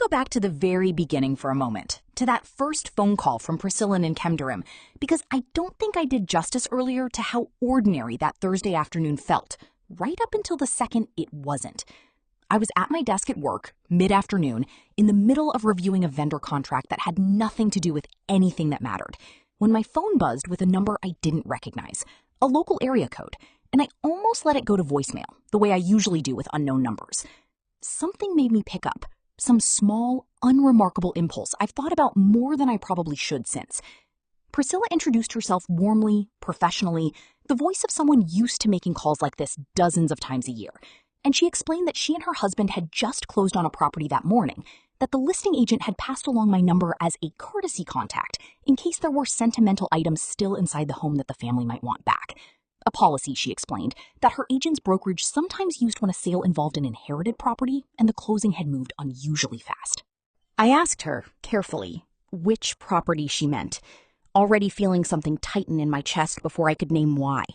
go back to the very beginning for a moment, to that first phone call from Priscilla in Kemderim, because I don't think I did justice earlier to how ordinary that Thursday afternoon felt, right up until the second it wasn't. I was at my desk at work, mid-afternoon, in the middle of reviewing a vendor contract that had nothing to do with anything that mattered, when my phone buzzed with a number I didn't recognize, a local area code, and I almost let it go to voicemail, the way I usually do with unknown numbers. Something made me pick up. Some small, unremarkable impulse I've thought about more than I probably should since. Priscilla introduced herself warmly, professionally, the voice of someone used to making calls like this dozens of times a year, and she explained that she and her husband had just closed on a property that morning, that the listing agent had passed along my number as a courtesy contact in case there were sentimental items still inside the home that the family might want back. A policy, she explained, that her agent's brokerage sometimes used when a sale involved an inherited property and the closing had moved unusually fast. I asked her, carefully, which property she meant, already feeling something tighten in my chest before I could name why.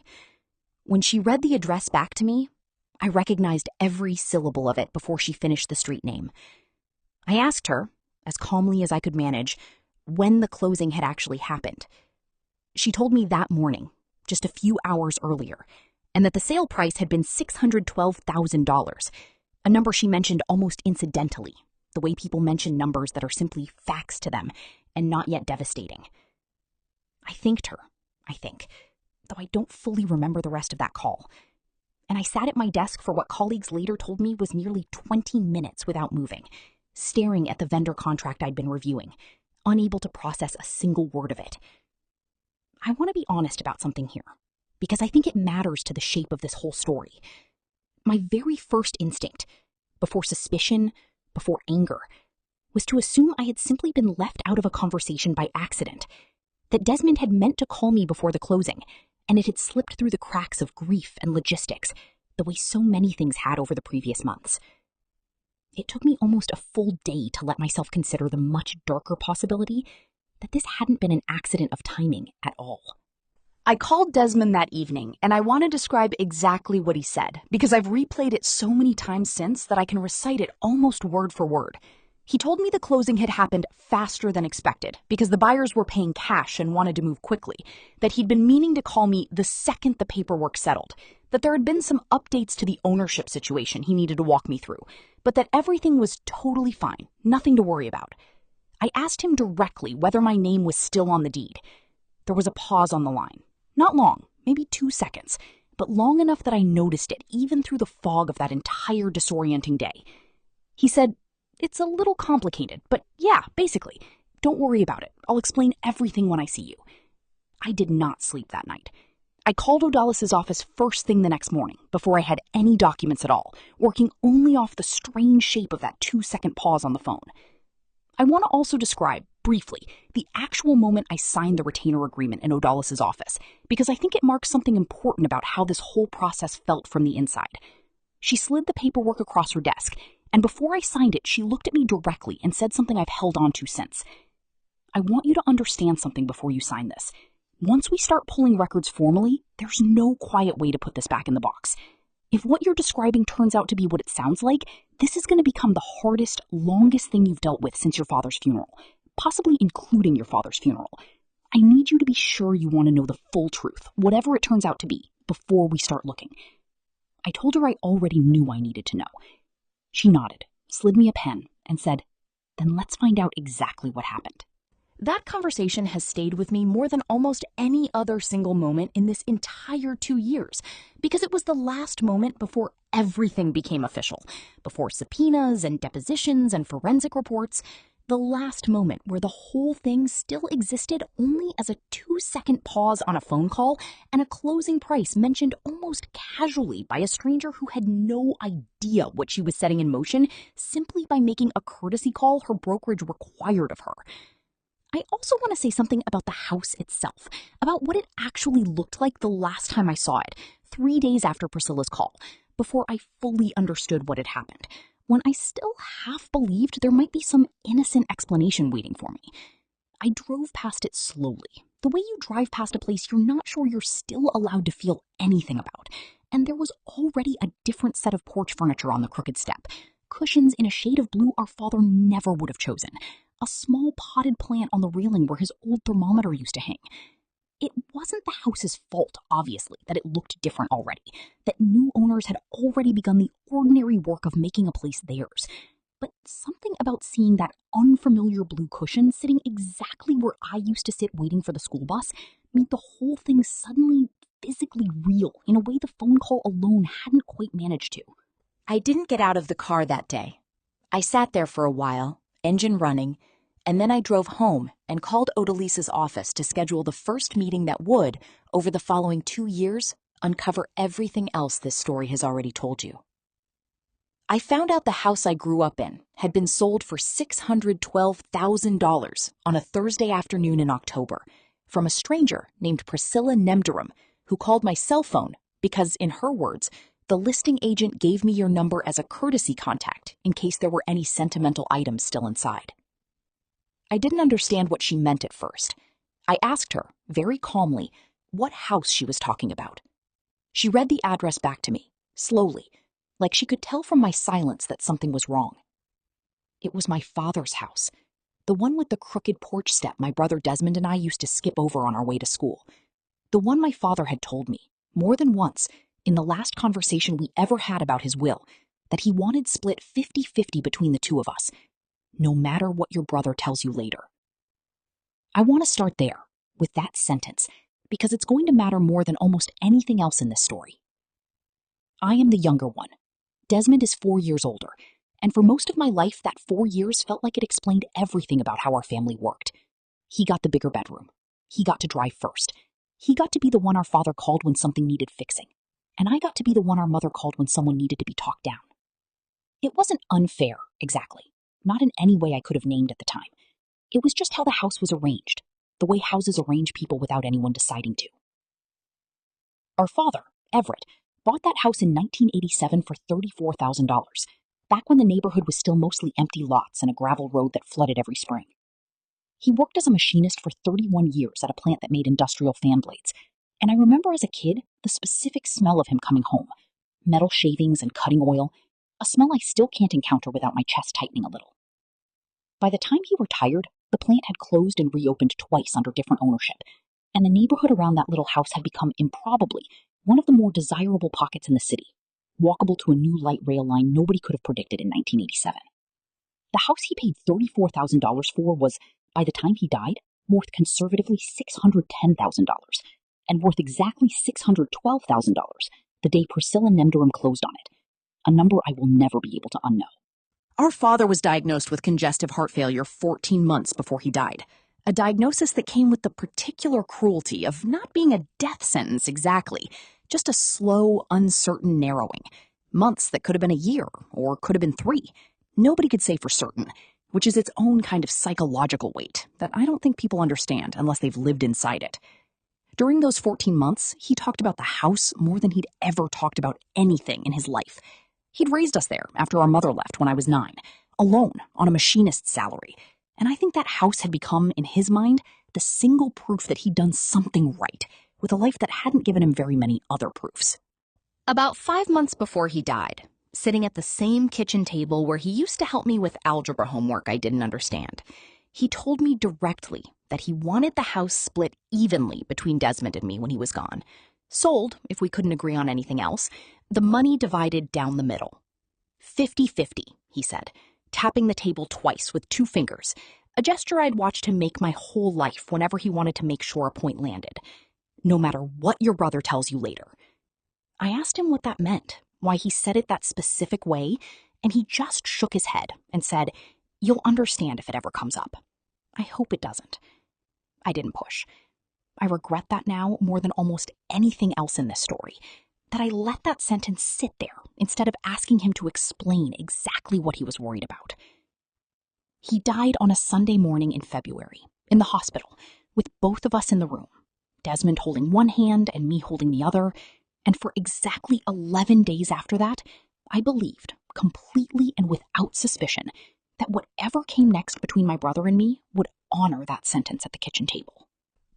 When she read the address back to me, I recognized every syllable of it before she finished the street name. I asked her, as calmly as I could manage, when the closing had actually happened. She told me that morning, just a few hours earlier, and that the sale price had been $612,000, a number she mentioned almost incidentally, the way people mention numbers that are simply facts to them and not yet devastating. I thanked her, though I don't fully remember the rest of that call, and I sat at my desk for what colleagues later told me was nearly 20 minutes without moving, staring at the vendor contract I'd been reviewing, unable to process a single word of it. I want to be honest about something here, because I think it matters to the shape of this whole story. My very first instinct, before suspicion, before anger, was to assume I had simply been left out of a conversation by accident, that Desmond had meant to call me before the closing, and it had slipped through the cracks of grief and logistics, the way so many things had over the previous months. It took me almost a full day to let myself consider the much darker possibility that this hadn't been an accident of timing at all. I called Desmond that evening, and I want to describe exactly what he said, because I've replayed it so many times since that I can recite it almost word for word. He told me the closing had happened faster than expected, because the buyers were paying cash and wanted to move quickly, that he'd been meaning to call me the second the paperwork settled, that there had been some updates to the ownership situation he needed to walk me through, but that everything was totally fine, nothing to worry about. I asked him directly whether my name was still on the deed. There was a pause on the line. Not long, maybe 2 seconds, but long enough that I noticed it even through the fog of that entire disorienting day. He said, "It's a little complicated, but yeah, basically. Don't worry about it. I'll explain everything when I see you." I did not sleep that night. I called O'Dulles' office first thing the next morning, before I had any documents at all, working only off the strange shape of that 2-second pause on the phone. I want to also describe, briefly, the actual moment I signed the retainer agreement in O'Dulles' office, because I think it marks something important about how this whole process felt from the inside. She slid the paperwork across her desk, and before I signed it, she looked at me directly and said something I've held on to since. "I want you to understand something before you sign this. Once we start pulling records formally, there's no quiet way to put this back in the box. If what you're describing turns out to be what it sounds like, this is going to become the hardest, longest thing you've dealt with since your father's funeral, possibly including your father's funeral. I need you to be sure you want to know the full truth, whatever it turns out to be, before we start looking." I told her I already knew I needed to know. She nodded, slid me a pen, and said, "Then let's find out exactly what happened." That conversation has stayed with me more than almost any other single moment in this entire 2 years, because it was the last moment before everything became official, before subpoenas and depositions and forensic reports, the last moment where the whole thing still existed only as a 2-second pause on a phone call and a closing price mentioned almost casually by a stranger who had no idea what she was setting in motion simply by making a courtesy call her brokerage required of her. I also want to say something about the house itself, about what it actually looked like the last time I saw it, 3 days after Priscilla's call, before I fully understood what had happened, when I still half believed there might be some innocent explanation waiting for me. I drove past it slowly, the way you drive past a place you're not sure you're still allowed to feel anything about, and there was already a different set of porch furniture on the crooked step, cushions in a shade of blue our father never would have chosen, a small potted plant on the railing where his old thermometer used to hang. It wasn't the house's fault, obviously, that it looked different already, that new owners had already begun the ordinary work of making a place theirs. But something about seeing that unfamiliar blue cushion sitting exactly where I used to sit waiting for the school bus made the whole thing suddenly physically real in a way the phone call alone hadn't quite managed to. I didn't get out of the car that day. I sat there for a while, engine running, and then I drove home and called Odalise's office to schedule the first meeting that would, over the following 2 years, uncover everything else this story has already told you. I found out the house I grew up in had been sold for $612,000 on a Thursday afternoon in October from a stranger named Priscilla Nemderum, who called my cell phone because, in her words, the listing agent gave me your number as a courtesy contact in case there were any sentimental items still inside. I didn't understand what she meant at first. I asked her, very calmly, what house she was talking about. She read the address back to me, slowly, like she could tell from my silence that something was wrong. It was my father's house, the one with the crooked porch step my brother Desmond and I used to skip over on our way to school. The one my father had told me, more than once, in the last conversation we ever had about his will, that he wanted split 50-50 between the two of us, no matter what your brother tells you later. I want to start there, with that sentence, because it's going to matter more than almost anything else in this story. I am the younger one. Desmond is 4 years older, and for most of my life, that 4 years felt like it explained everything about how our family worked. He got the bigger bedroom. He got to drive first. He got to be the one our father called when something needed fixing, and I got to be the one our mother called when someone needed to be talked down. It wasn't unfair, exactly. Not in any way I could have named at the time. It was just how the house was arranged, the way houses arrange people without anyone deciding to. Our father, Everett, bought that house in 1987 for $34,000, back when the neighborhood was still mostly empty lots and a gravel road that flooded every spring. He worked as a machinist for 31 years at a plant that made industrial fan blades, and I remember as a kid the specific smell of him coming home, metal shavings and cutting oil, a smell I still can't encounter without my chest tightening a little. By the time he retired, the plant had closed and reopened twice under different ownership, and the neighborhood around that little house had become improbably one of the more desirable pockets in the city, walkable to a new light rail line nobody could have predicted in 1987. The house he paid $34,000 for was, by the time he died, worth conservatively $610,000, and worth exactly $612,000 the day Priscilla Nemderum closed on it, a number I will never be able to unknow. Our father was diagnosed with congestive heart failure 14 months before he died, a diagnosis that came with the particular cruelty of not being a death sentence exactly, just a slow, uncertain narrowing. Months that could have been a year, or could have been 3. Nobody could say for certain, which is its own kind of psychological weight that I don't think people understand unless they've lived inside it. During those 14 months, he talked about the house more than he'd ever talked about anything in his life. He'd raised us there after our mother left when I was 9, alone on a machinist's salary, and I think that house had become, in his mind, the single proof that he'd done something right, with a life that hadn't given him very many other proofs. About 5 months before he died, sitting at the same kitchen table where he used to help me with algebra homework I didn't understand, he told me directly that he wanted the house split evenly between Desmond and me when he was gone. Sold, if we couldn't agree on anything else, the money divided down the middle. 50-50, he said, tapping the table twice with 2 fingers, a gesture I'd watched him make my whole life whenever he wanted to make sure a point landed. No matter what your brother tells you later. I asked him what that meant, why he said it that specific way, and he just shook his head and said, "You'll understand if it ever comes up." I hope it doesn't. I didn't push. I regret that now more than almost anything else in this story, that I let that sentence sit there instead of asking him to explain exactly what he was worried about. He died on a Sunday morning in February, in the hospital, with both of us in the room, Desmond holding one hand and me holding the other, and for exactly 11 days after that, I believed, completely and without suspicion, that whatever came next between my brother and me would honor that sentence at the kitchen table.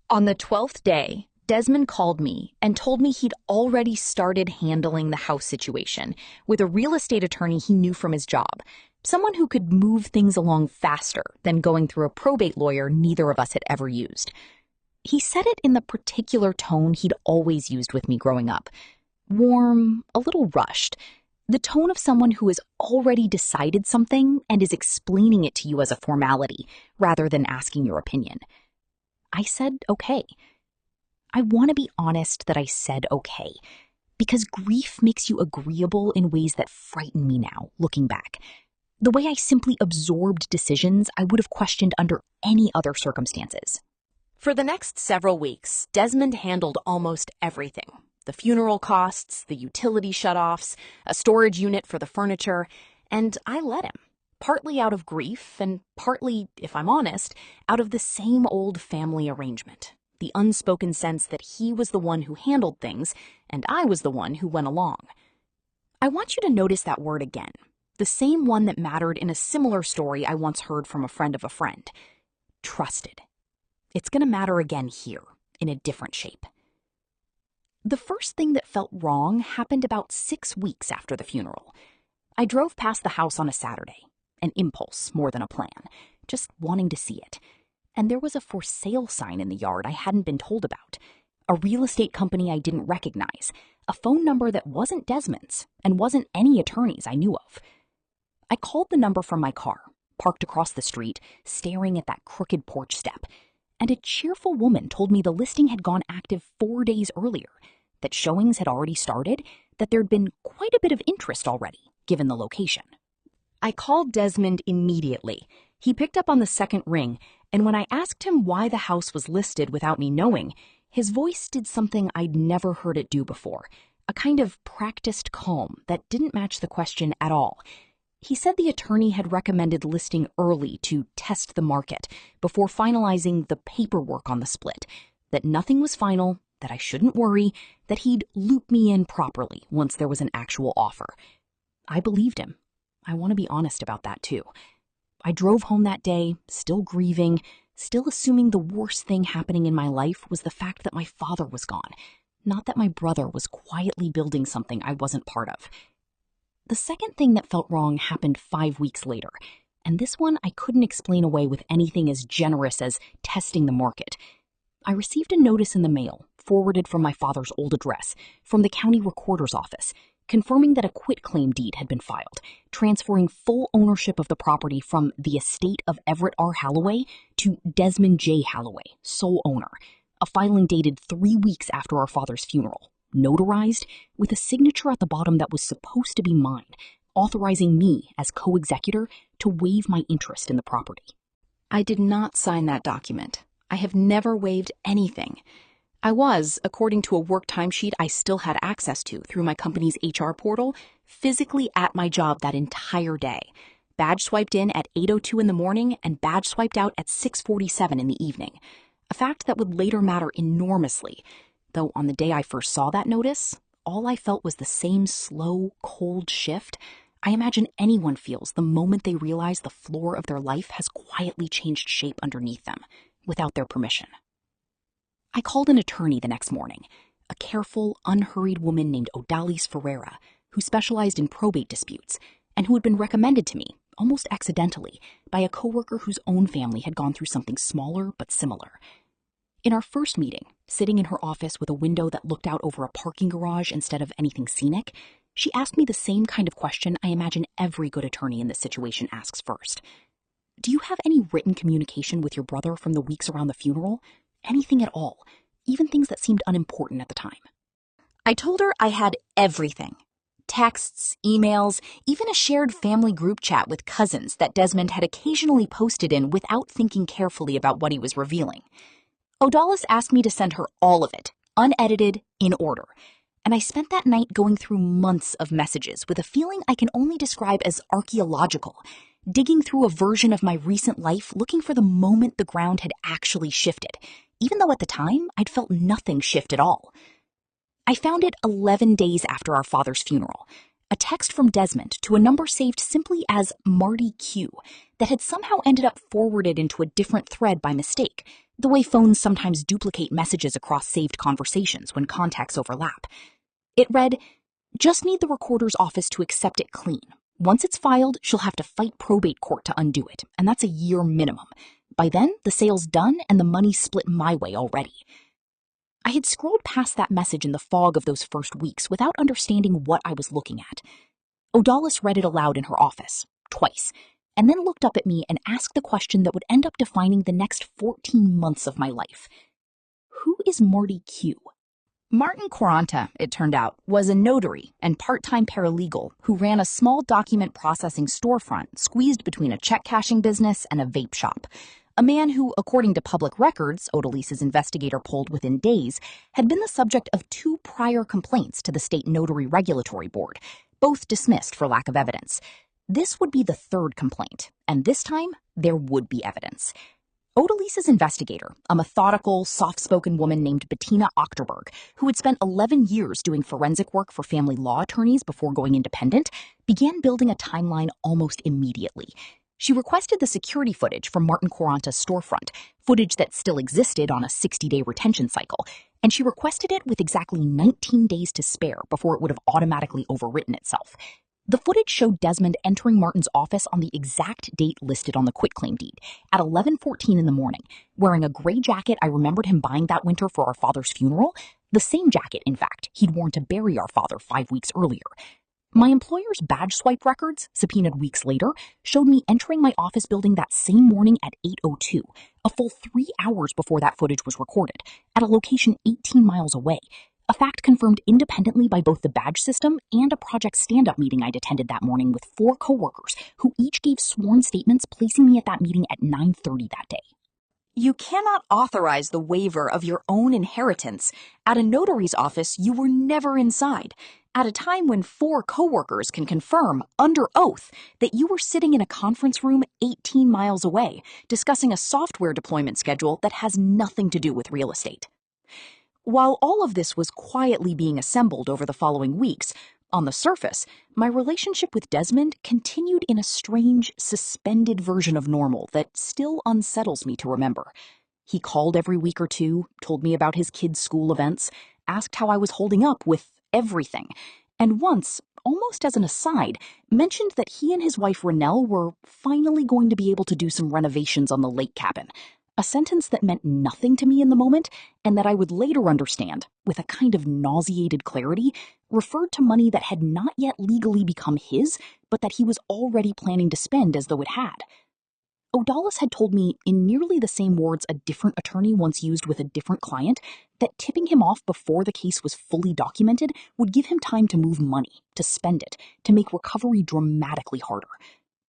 On the 12th day, Desmond called me and told me he'd already started handling the house situation with a real estate attorney he knew from his job, someone who could move things along faster than going through a probate lawyer neither of us had ever used. He said it in the particular tone he'd always used with me growing up. Warm, a little rushed. The tone of someone who has already decided something and is explaining it to you as a formality, rather than asking your opinion. I said okay. I want to be honest that I said okay, because grief makes you agreeable in ways that frighten me now, looking back. The way I simply absorbed decisions I would have questioned under any other circumstances. For the next several weeks, Desmond handled almost everything. The funeral costs, the utility shutoffs, a storage unit for the furniture, and I let him. Partly out of grief, and partly, if I'm honest, out of the same old family arrangement. The unspoken sense that he was the one who handled things, and I was the one who went along. I want you to notice that word again, the same one that mattered in a similar story I once heard from a friend of a friend. Trusted. It's going to matter again here, in a different shape. The first thing that felt wrong happened about 6 weeks after the funeral. I drove past the house on a Saturday, an impulse more than a plan, just wanting to see it. And there was a for sale sign in the yard I hadn't been told about, a real estate company I didn't recognize, a phone number that wasn't Desmond's and wasn't any attorney's I knew of. I called the number from my car, parked across the street, staring at that crooked porch step, and a cheerful woman told me the listing had gone active 4 days earlier, that showings had already started, that there'd been quite a bit of interest already, given the location. I called Desmond immediately. He picked up on the second ring, and when I asked him why the house was listed without me knowing, his voice did something I'd never heard it do before, a kind of practiced calm that didn't match the question at all. He said the attorney had recommended listing early to test the market before finalizing the paperwork on the split, that nothing was final, that I shouldn't worry, that he'd loop me in properly once there was an actual offer. I believed him. I want to be honest about that too. I drove home that day, still grieving, still assuming the worst thing happening in my life was the fact that my father was gone, not that my brother was quietly building something I wasn't part of. The second thing that felt wrong happened 5 weeks later, and this one I couldn't explain away with anything as generous as testing the market. I received a notice in the mail, forwarded from my father's old address, from the county recorder's office, confirming that a quitclaim deed had been filed, transferring full ownership of the property from the estate of Everett R. Halloway to Desmond J. Halloway, sole owner, a filing dated 3 weeks after our father's funeral, notarized, with a signature at the bottom that was supposed to be mine, authorizing me, as co-executor, to waive my interest in the property. I did not sign that document. I have never waived anything. I was, according to a work timesheet I still had access to through my company's HR portal, physically at my job that entire day. Badge swiped in at 8:02 in the morning and badge swiped out at 6:47 in the evening. A fact that would later matter enormously, though on the day I first saw that notice, all I felt was the same slow, cold shift I imagine anyone feels the moment they realize the floor of their life has quietly changed shape underneath them, without their permission. I called an attorney the next morning, a careful, unhurried woman named Odalis Ferreira, who specialized in probate disputes, and who had been recommended to me, almost accidentally, by a coworker whose own family had gone through something smaller but similar. In our first meeting, sitting in her office with a window that looked out over a parking garage instead of anything scenic, she asked me the same kind of question I imagine every good attorney in this situation asks first. Do you have any written communication with your brother from the weeks around the funeral? Anything at all, even things that seemed unimportant at the time. I told her I had everything. Texts, emails, even a shared family group chat with cousins that Desmond had occasionally posted in without thinking carefully about what he was revealing. Odalis asked me to send her all of it, unedited, in order, and I spent that night going through months of messages with a feeling I can only describe as archaeological, digging through a version of my recent life looking for the moment the ground had actually shifted, even though at the time I'd felt nothing shift at all. I found it 11 days after our father's funeral, a text from Desmond to a number saved simply as Marty Q that had somehow ended up forwarded into a different thread by mistake, the way phones sometimes duplicate messages across saved conversations when contacts overlap. It read, "Just need the recorder's office to accept it clean. Once it's filed, she'll have to fight probate court to undo it, and that's a year minimum. By then, the sale's done and the money's split my way already." I had scrolled past that message in the fog of those first weeks without understanding what I was looking at. Odalis read it aloud in her office, twice, and then looked up at me and asked the question that would end up defining the next 14 months of my life. Who is Marty Q? Martin Quaranta, it turned out, was a notary and part-time paralegal who ran a small document processing storefront squeezed between a check-cashing business and a vape shop. A man who, according to public records Odalis's investigator pulled within days, had been the subject of 2 prior complaints to the state notary regulatory board, both dismissed for lack of evidence. This would be the 3rd complaint, and this time there would be evidence. Odalis's investigator, a methodical, soft-spoken woman named Bettina Ochterberg, who had spent 11 years doing forensic work for family law attorneys before going independent, began building a timeline almost immediately. She requested the security footage from Martin Quaranta's storefront, footage that still existed on a 60-day retention cycle, and she requested it with exactly 19 days to spare before it would have automatically overwritten itself. The footage showed Desmond entering Martin's office on the exact date listed on the quitclaim deed, at 11:14 in the morning, wearing a gray jacket I remembered him buying that winter for our father's funeral, the same jacket, in fact, he'd worn to bury our father 5 weeks earlier. My employer's badge swipe records, subpoenaed weeks later, showed me entering my office building that same morning at 8:02, a full 3 hours before that footage was recorded, at a location 18 miles away, a fact confirmed independently by both the badge system and a project stand-up meeting I'd attended that morning with 4 coworkers who each gave sworn statements placing me at that meeting at 9:30 that day. You cannot authorize the waiver of your own inheritance at a notary's office you were never inside, at a time when 4 coworkers can confirm, under oath, that you were sitting in a conference room 18 miles away, discussing a software deployment schedule that has nothing to do with real estate. While all of this was quietly being assembled over the following weeks, on the surface, my relationship with Desmond continued in a strange, suspended version of normal that still unsettles me to remember. He called every week or two, told me about his kids' school events, asked how I was holding up with everything, and once, almost as an aside, mentioned that he and his wife Renelle were finally going to be able to do some renovations on the lake cabin. A sentence that meant nothing to me in the moment, and that I would later understand, with a kind of nauseated clarity, referred to money that had not yet legally become his, but that he was already planning to spend as though it had. Odalis had told me, in nearly the same words a different attorney once used with a different client, that tipping him off before the case was fully documented would give him time to move money, to spend it, to make recovery dramatically harder.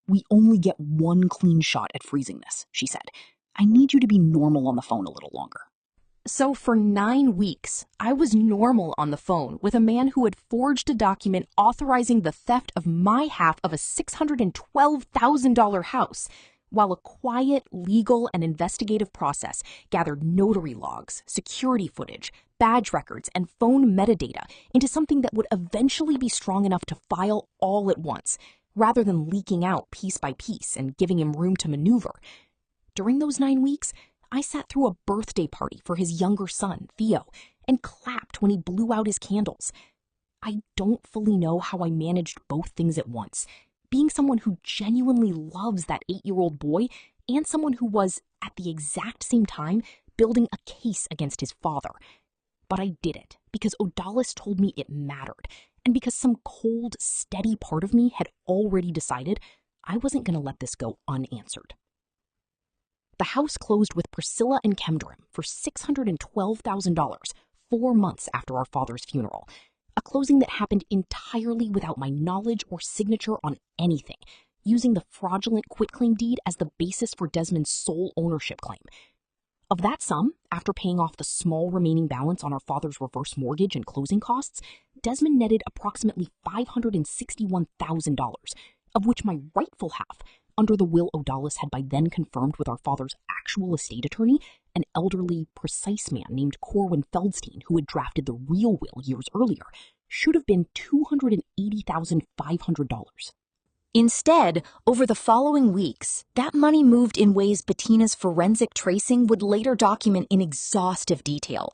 "We only get one clean shot at freezing this," she said. "I need you to be normal on the phone a little longer." So for 9 weeks, I was normal on the phone with a man who had forged a document authorizing the theft of my half of a $612,000 house, while a quiet, legal, and investigative process gathered notary logs, security footage, badge records, and phone metadata into something that would eventually be strong enough to file all at once, rather than leaking out piece by piece and giving him room to maneuver. During those 9 weeks, I sat through a birthday party for his younger son, Theo, and clapped when he blew out his candles. I don't fully know how I managed both things at once, being someone who genuinely loves that 8-year-old boy and someone who was, at the exact same time, building a case against his father. But I did it because Odalis told me it mattered, and because some cold, steady part of me had already decided I wasn't going to let this go unanswered. The house closed with Priscilla and Kemdrim for $612,000 4 months after our father's funeral, a closing that happened entirely without my knowledge or signature on anything, using the fraudulent quitclaim deed as the basis for Desmond's sole ownership claim. Of that sum, after paying off the small remaining balance on our father's reverse mortgage and closing costs, Desmond netted approximately $561,000, of which my rightful half, under the will Odalis had by then confirmed with our father's actual estate attorney, an elderly, precise man named Corwin Feldstein who had drafted the real will years earlier, should have been $280,500. Instead, over the following weeks, that money moved in ways Bettina's forensic tracing would later document in exhaustive detail.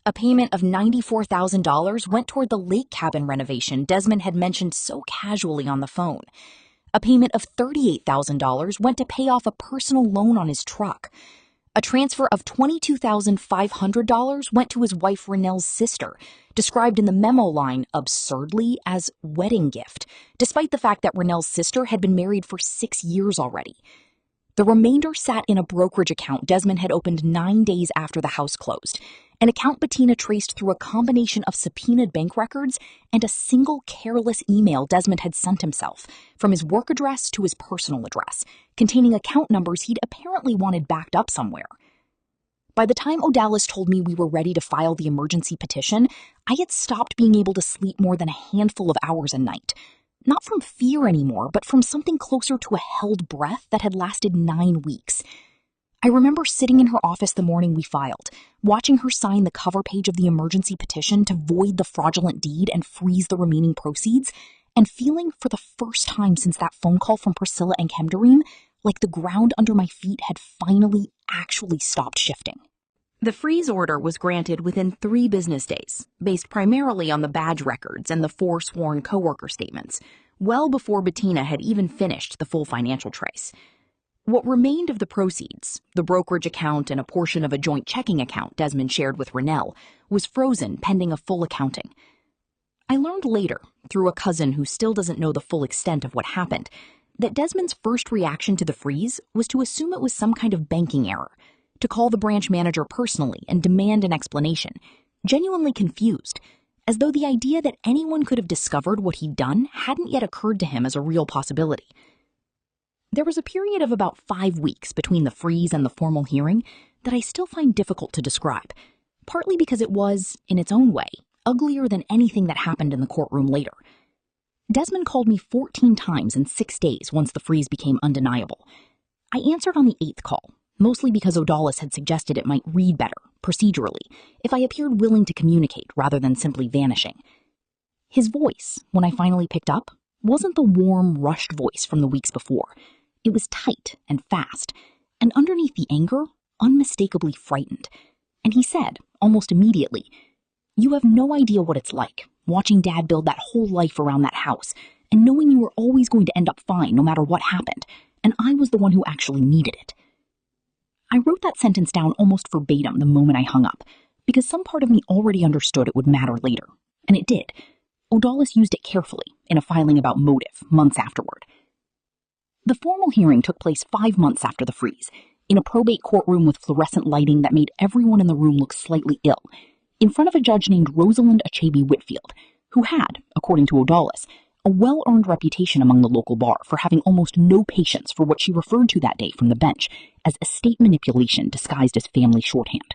A payment of $94,000 went toward the lake cabin renovation Desmond had mentioned so casually on the phone. A payment of $38,000 went to pay off a personal loan on his truck. A transfer of $22,500 went to his wife Renelle's sister, described in the memo line absurdly as wedding gift, despite the fact that Renelle's sister had been married for 6 years already. The remainder sat in a brokerage account Desmond had opened 9 days after the house closed, an account Bettina traced through a combination of subpoenaed bank records and a single careless email Desmond had sent himself, from his work address to his personal address, containing account numbers he'd apparently wanted backed up somewhere. By the time Odalis told me we were ready to file the emergency petition, I had stopped being able to sleep more than a handful of hours a night. Not from fear anymore, but from something closer to a held breath that had lasted 9 weeks. I remember sitting in her office the morning we filed, watching her sign the cover page of the emergency petition to void the fraudulent deed and freeze the remaining proceeds, and feeling for the first time since that phone call from Priscilla and Kemdarim like the ground under my feet had finally actually stopped shifting. The freeze order was granted within 3 business days, based primarily on the badge records and the 4 sworn coworker statements, well before Bettina had even finished the full financial trace. What remained of the proceeds, the brokerage account and a portion of a joint checking account Desmond shared with Renelle, was frozen pending a full accounting. I learned later, through a cousin who still doesn't know the full extent of what happened, that Desmond's first reaction to the freeze was to assume it was some kind of banking error, to call the branch manager personally and demand an explanation, genuinely confused, as though the idea that anyone could have discovered what he'd done hadn't yet occurred to him as a real possibility. There was a period of about 5 weeks between the freeze and the formal hearing that I still find difficult to describe, partly because it was, in its own way, uglier than anything that happened in the courtroom later. Desmond called me 14 times in 6 days once the freeze became undeniable. I answered on the 8th call, mostly because Odalis had suggested it might read better, procedurally, if I appeared willing to communicate rather than simply vanishing. His voice, when I finally picked up, wasn't the warm, rushed voice from the weeks before. It was tight and fast, and underneath the anger, unmistakably frightened. And he said, almost immediately, "You have no idea what it's like, watching Dad build that whole life around that house, and knowing you were always going to end up fine no matter what happened, and I was the one who actually needed it." I wrote that sentence down almost verbatim the moment I hung up, because some part of me already understood it would matter later, and it did. Odalis used it carefully in a filing about motive months afterward. The formal hearing took place 5 months after the freeze, in a probate courtroom with fluorescent lighting that made everyone in the room look slightly ill, in front of a judge named Rosalind Achabe Whitfield, who had, according to Odalis, a well-earned reputation among the local bar for having almost no patience for what she referred to that day from the bench as estate manipulation disguised as family shorthand.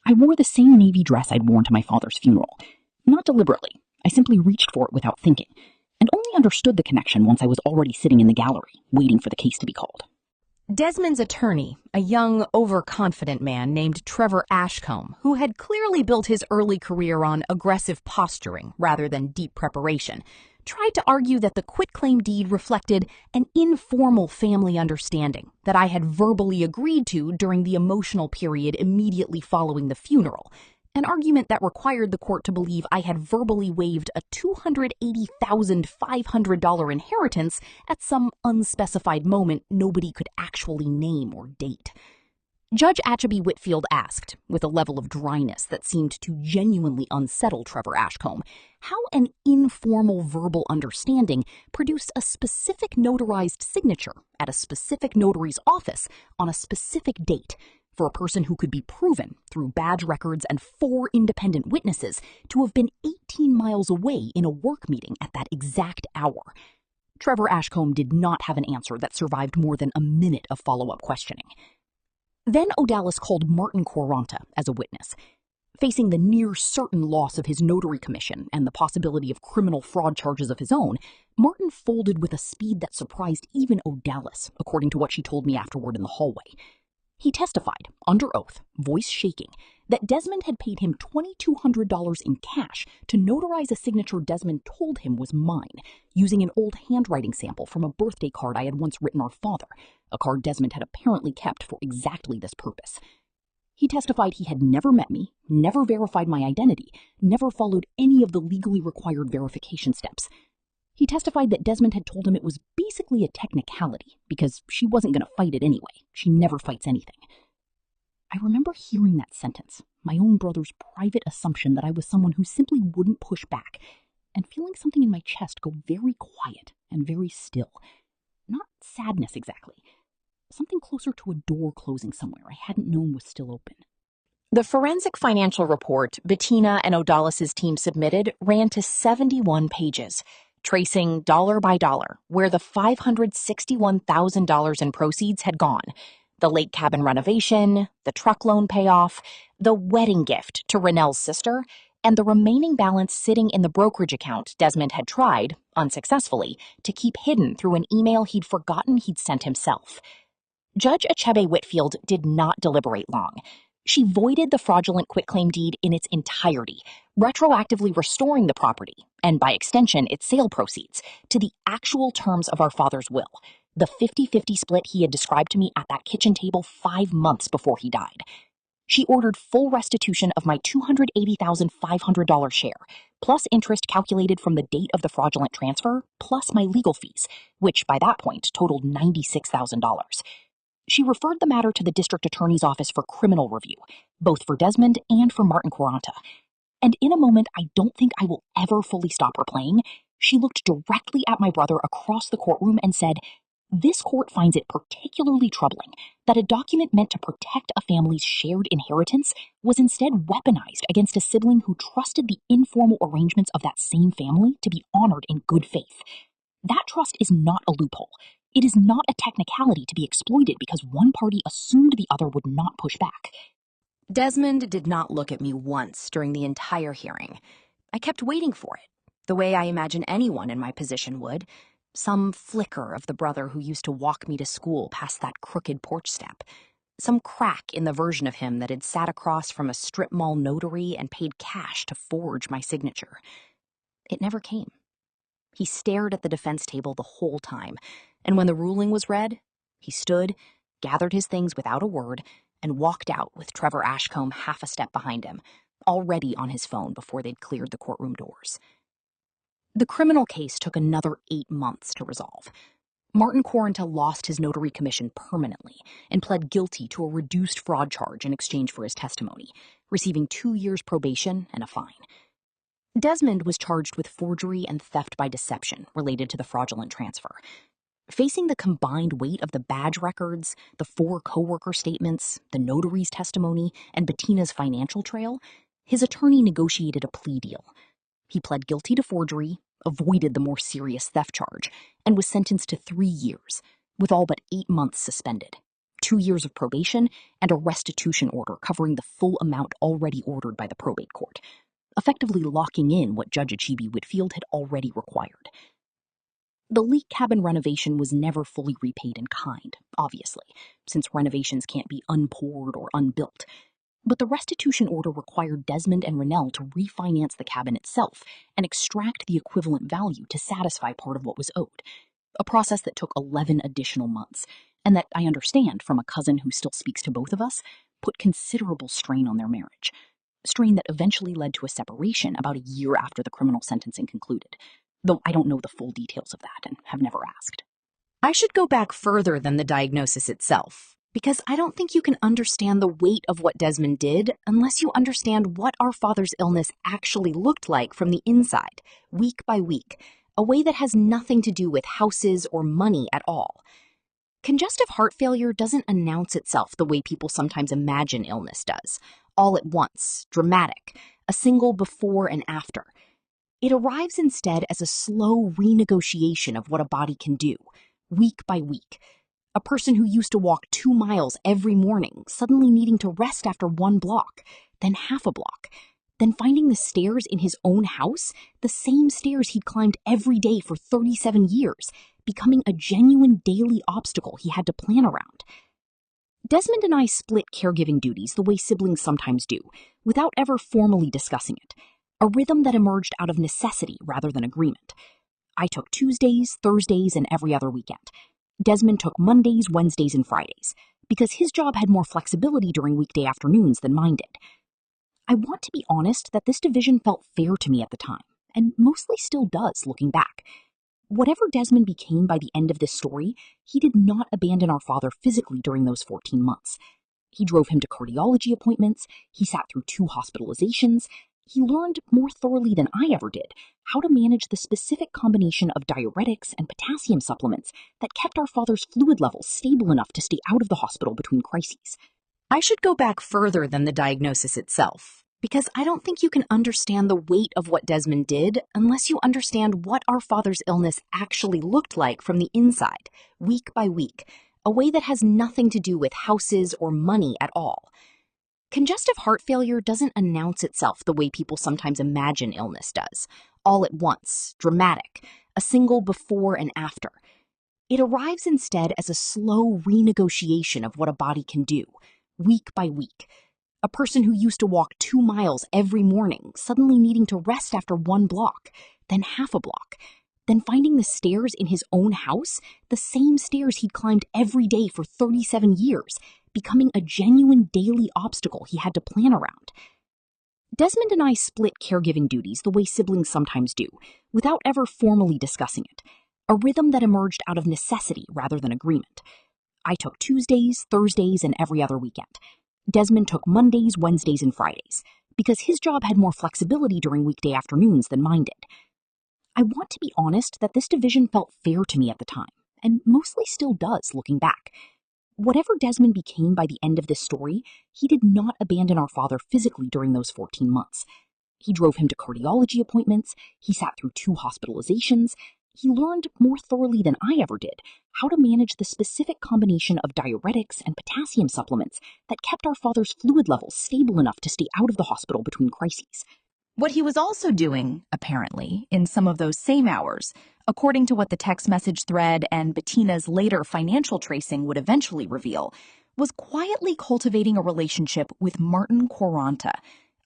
I wore the same navy dress I'd worn to my father's funeral. Not deliberately, I simply reached for it without thinking, and only understood the connection once I was already sitting in the gallery, waiting for the case to be called. Desmond's attorney, a young, overconfident man named Trevor Ashcombe, who had clearly built his early career on aggressive posturing rather than deep preparation, tried to argue that the quitclaim deed reflected an informal family understanding that I had verbally agreed to during the emotional period immediately following the funeral, an argument that required the court to believe I had verbally waived a $280,500 inheritance at some unspecified moment nobody could actually name or date. Judge Achabe Whitfield asked, with a level of dryness that seemed to genuinely unsettle Trevor Ashcombe, how an informal verbal understanding produced a specific notarized signature at a specific notary's office on a specific date for a person who could be proven through badge records and 4 independent witnesses to have been 18 miles away in a work meeting at that exact hour. Trevor Ashcombe did not have an answer that survived more than a minute of follow-up questioning. Then Odalis called Martin Quaranta as a witness. Facing the near-certain loss of his notary commission and the possibility of criminal fraud charges of his own, Martin folded with a speed that surprised even Odalis, according to what she told me afterward in the hallway. He testified, under oath, voice shaking, that Desmond had paid him $2,200 in cash to notarize a signature Desmond told him was mine, using an old handwriting sample from a birthday card I had once written our father, a card Desmond had apparently kept for exactly this purpose. He testified he had never met me, never verified my identity, never followed any of the legally required verification steps. He testified that Desmond had told him it was basically a technicality, because she wasn't going to fight it anyway. She never fights anything. I remember hearing that sentence, my own brother's private assumption that I was someone who simply wouldn't push back, and feeling something in my chest go very quiet and very still. Not sadness exactly. Something closer to a door closing somewhere I hadn't known was still open. The forensic financial report Bettina and Odalis' team submitted ran to 71 pages, tracing dollar by dollar where the $561,000 in proceeds had gone. The lake cabin renovation, the truck loan payoff, the wedding gift to Rennell's sister, and the remaining balance sitting in the brokerage account Desmond had tried, unsuccessfully, to keep hidden through an email he'd forgotten he'd sent himself. Judge Achebe Whitfield did not deliberate long. She voided the fraudulent quitclaim deed in its entirety, retroactively restoring the property, and by extension its sale proceeds, to the actual terms of our father's will, the 50-50 split he had described to me at that kitchen table 5 months before he died. She ordered full restitution of my $280,500 share, plus interest calculated from the date of the fraudulent transfer, plus my legal fees, which by that point totaled $96,000. She referred the matter to the district attorney's office for criminal review, both for Desmond and for Martin Quaranta. And in a moment I don't think I will ever fully stop replaying, she looked directly at my brother across the courtroom and said, "This court finds it particularly troubling that a document meant to protect a family's shared inheritance was instead weaponized against a sibling who trusted the informal arrangements of that same family to be honored in good faith. That trust is not a loophole. It is not a technicality to be exploited because one party assumed the other would not push back." Desmond did not look at me once during the entire hearing. I kept waiting for it, the way I imagine anyone in my position would. Some flicker of the brother who used to walk me to school past that crooked porch step. Some crack in the version of him that had sat across from a strip mall notary and paid cash to forge my signature. It never came. He stared at the defense table the whole time, and when the ruling was read, he stood, gathered his things without a word, and walked out with Trevor Ashcombe half a step behind him, already on his phone before they'd cleared the courtroom doors. The criminal case took another 8 months to resolve. Martin Quaranta lost his notary commission permanently and pled guilty to a reduced fraud charge in exchange for his testimony, receiving 2 years probation and a fine. Desmond was charged with forgery and theft by deception related to the fraudulent transfer. Facing the combined weight of the badge records, the 4 co-worker statements, the notary's testimony, and Bettina's financial trail, his attorney negotiated a plea deal. He pled guilty to forgery, avoided the more serious theft charge, and was sentenced to 3 years, with all but 8 months suspended, 2 years of probation, and a restitution order covering the full amount already ordered by the probate court, effectively locking in what Judge Achebe Whitfield had already required. The leak cabin renovation was never fully repaid in kind, obviously, since renovations can't be unpoured or unbuilt. But the restitution order required Desmond and Rennell to refinance the cabin itself and extract the equivalent value to satisfy part of what was owed, a process that took 11 additional months, and that I understand from a cousin who still speaks to both of us, put considerable strain on their marriage. Strain that eventually led to a separation about a year after the criminal sentencing concluded, though I don't know the full details of that and have never asked. I should go back further than the diagnosis itself, because I don't think you can understand the weight of what Desmond did unless you understand what our father's illness actually looked like from the inside, week by week, a way that has nothing to do with houses or money at all. Congestive heart failure doesn't announce itself the way people sometimes imagine illness does, all at once, dramatic, a single before and after. It arrives instead as a slow renegotiation of what a body can do, week by week. A person who used to walk 2 miles every morning suddenly needing to rest after 1 block, then half a block, then finding the stairs in his own house, the same stairs he'd climbed every day for 37 years, becoming a genuine daily obstacle he had to plan around. Desmond and I split caregiving duties the way siblings sometimes do, without ever formally discussing it, a rhythm that emerged out of necessity rather than agreement. I took Tuesdays, Thursdays, and every other weekend. Desmond took Mondays, Wednesdays, and Fridays, because his job had more flexibility during weekday afternoons than mine did. I want to be honest that this division felt fair to me at the time, and mostly still does looking back. Whatever Desmond became by the end of this story, he did not abandon our father physically during those 14 months. He drove him to cardiology appointments, he sat through 2 hospitalizations, he learned more thoroughly than I ever did how to manage the specific combination of diuretics and potassium supplements that kept our father's fluid levels stable enough to stay out of the hospital between crises. I should go back further than the diagnosis itself, because I don't think you can understand the weight of what Desmond did unless you understand what our father's illness actually looked like from the inside, week by week, a way that has nothing to do with houses or money at all. Congestive heart failure doesn't announce itself the way people sometimes imagine illness does, all at once, dramatic, a single before and after. It arrives instead as a slow renegotiation of what a body can do, week by week. A person who used to walk 2 miles every morning suddenly needing to rest after 1 block, then half a block, then finding the stairs in his own house, the same stairs he'd climbed every day for 37 years, becoming a genuine daily obstacle he had to plan around. Desmond and I split caregiving duties the way siblings sometimes do, without ever formally discussing it, a rhythm that emerged out of necessity rather than agreement. I took Tuesdays, Thursdays, and every other weekend. Desmond took Mondays, Wednesdays, and Fridays, because his job had more flexibility during weekday afternoons than mine did. I want to be honest that this division felt fair to me at the time, and mostly still does looking back. Whatever Desmond became by the end of this story, he did not abandon our father physically during those 14 months. He drove him to cardiology appointments, he sat through 2 hospitalizations, he learned more thoroughly than I ever did how to manage the specific combination of diuretics and potassium supplements that kept our father's fluid levels stable enough to stay out of the hospital between crises. What he was also doing, apparently, in some of those same hours, according to what the text message thread and Bettina's later financial tracing would eventually reveal, was quietly cultivating a relationship with Martin Quaranta,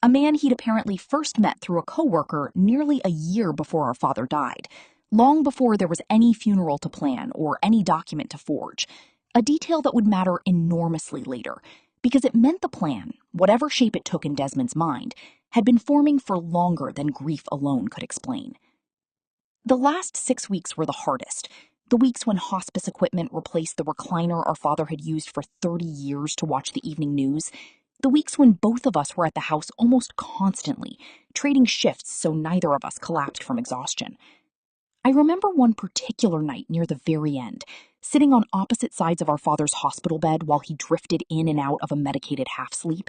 a man he'd apparently first met through a coworker nearly a year before our father died, long before there was any funeral to plan or any document to forge, a detail that would matter enormously later, because it meant the plan, whatever shape it took in Desmond's mind, had been forming for longer than grief alone could explain. The last 6 weeks were the hardest, the weeks when hospice equipment replaced the recliner our father had used for 30 years to watch the evening news, the weeks when both of us were at the house almost constantly, trading shifts so neither of us collapsed from exhaustion. I remember one particular night near the very end, sitting on opposite sides of our father's hospital bed while he drifted in and out of a medicated half-sleep,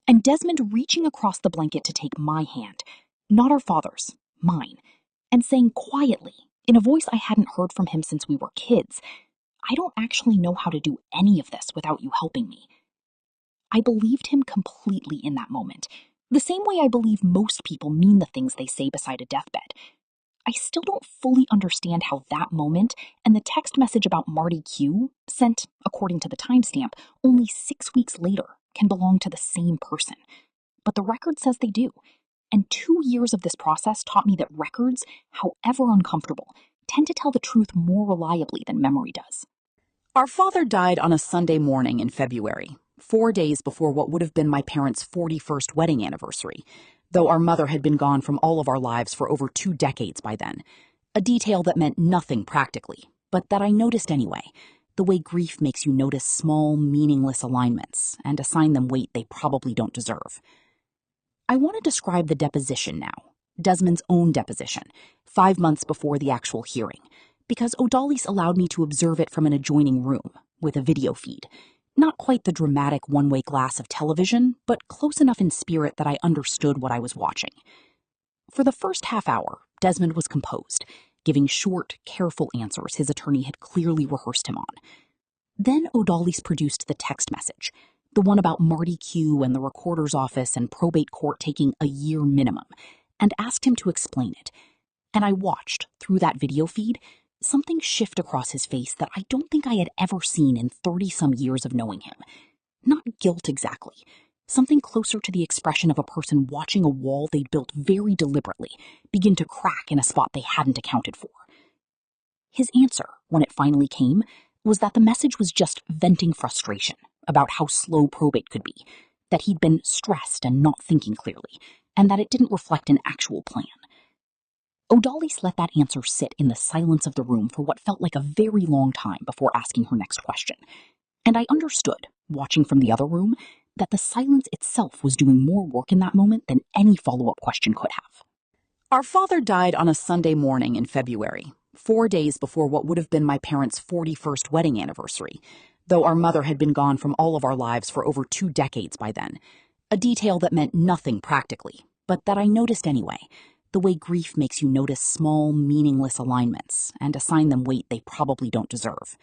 and Desmond reaching across the blanket to take my hand, not our father's, mine, and saying quietly, in a voice I hadn't heard from him since we were kids, "I don't actually know how to do any of this without you helping me." I believed him completely in that moment, the same way I believe most people mean the things they say beside a deathbed. I still don't fully understand how that moment and the text message about Marty Q, sent, according to the timestamp, only 6 weeks later, can belong to the same person. But the record says they do. And 2 years of this process taught me that records, however uncomfortable, tend to tell the truth more reliably than memory does. Our father died on a Sunday morning in February, 4 days before what would have been my parents' 41st wedding anniversary, though our mother had been gone from all of our lives for over 2 decades by then. A detail that meant nothing practically, but that I noticed anyway, the way grief makes you notice small, meaningless alignments and assign them weight they probably don't deserve. I want to describe the deposition now, Desmond's own deposition, 5 months before the actual hearing, because O'Dolly's allowed me to observe it from an adjoining room, with a video feed. Not quite the dramatic one-way glass of television, but close enough in spirit that I understood what I was watching. For the first half hour, Desmond was composed, giving short, careful answers his attorney had clearly rehearsed him on. Then O'Dolly's produced the text message, the one about Marty Q and the recorder's office and probate court taking a year minimum, and asked him to explain it. And I watched, through that video feed, something shift across his face that I don't think I had ever seen in 30-some years of knowing him. Not guilt exactly. Something closer to the expression of a person watching a wall they'd built very deliberately begin to crack in a spot they hadn't accounted for. His answer, when it finally came, was that the message was just venting frustration about how slow probate could be, that he'd been stressed and not thinking clearly, and that it didn't reflect an actual plan. O'Dalys let that answer sit in the silence of the room for what felt like a very long time before asking her next question, and I understood, watching from the other room, that the silence itself was doing more work in that moment than any follow-up question could have. Our father died on a Sunday morning in February, 4 days before what would have been my parents' 41st wedding anniversary, though our mother had been gone from all of our lives for over 2 decades by then, a detail that meant nothing practically, but that I noticed anyway, the way grief makes you notice small, meaningless alignments and assign them weight they probably don't deserve.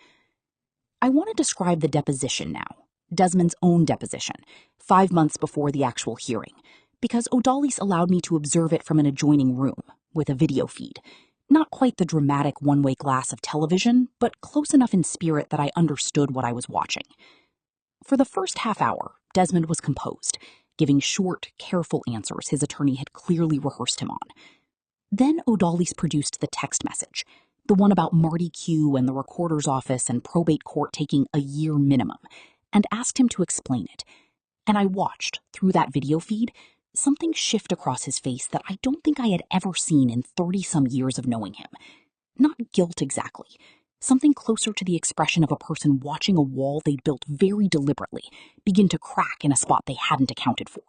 I want to describe the deposition now, Desmond's own deposition, 5 months before the actual hearing, because O'Dalys allowed me to observe it from an adjoining room, with a video feed. Not quite the dramatic one-way glass of television, but close enough in spirit that I understood what I was watching. For the first half hour, Desmond was composed, giving short, careful answers his attorney had clearly rehearsed him on. Then O'Dalys produced the text message, the one about Marty Q and the recorder's office and probate court taking a year minimum, and asked him to explain it. And I watched, through that video feed, something shift across his face that I don't think I had ever seen in 30-some years of knowing him. Not guilt exactly. Something closer to the expression of a person watching a wall they'd built very deliberately begin to crack in a spot they hadn't accounted for.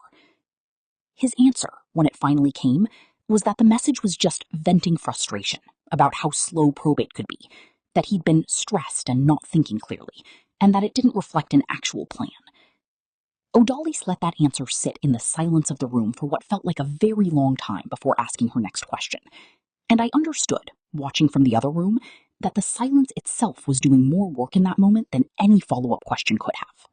His answer, when it finally came, was that the message was just venting frustration about how slow probate could be, that he'd been stressed and not thinking clearly, and that it didn't reflect an actual plan. O'Dalys let that answer sit in the silence of the room for what felt like a very long time before asking her next question, and I understood, watching from the other room, that the silence itself was doing more work in that moment than any follow-up question could have.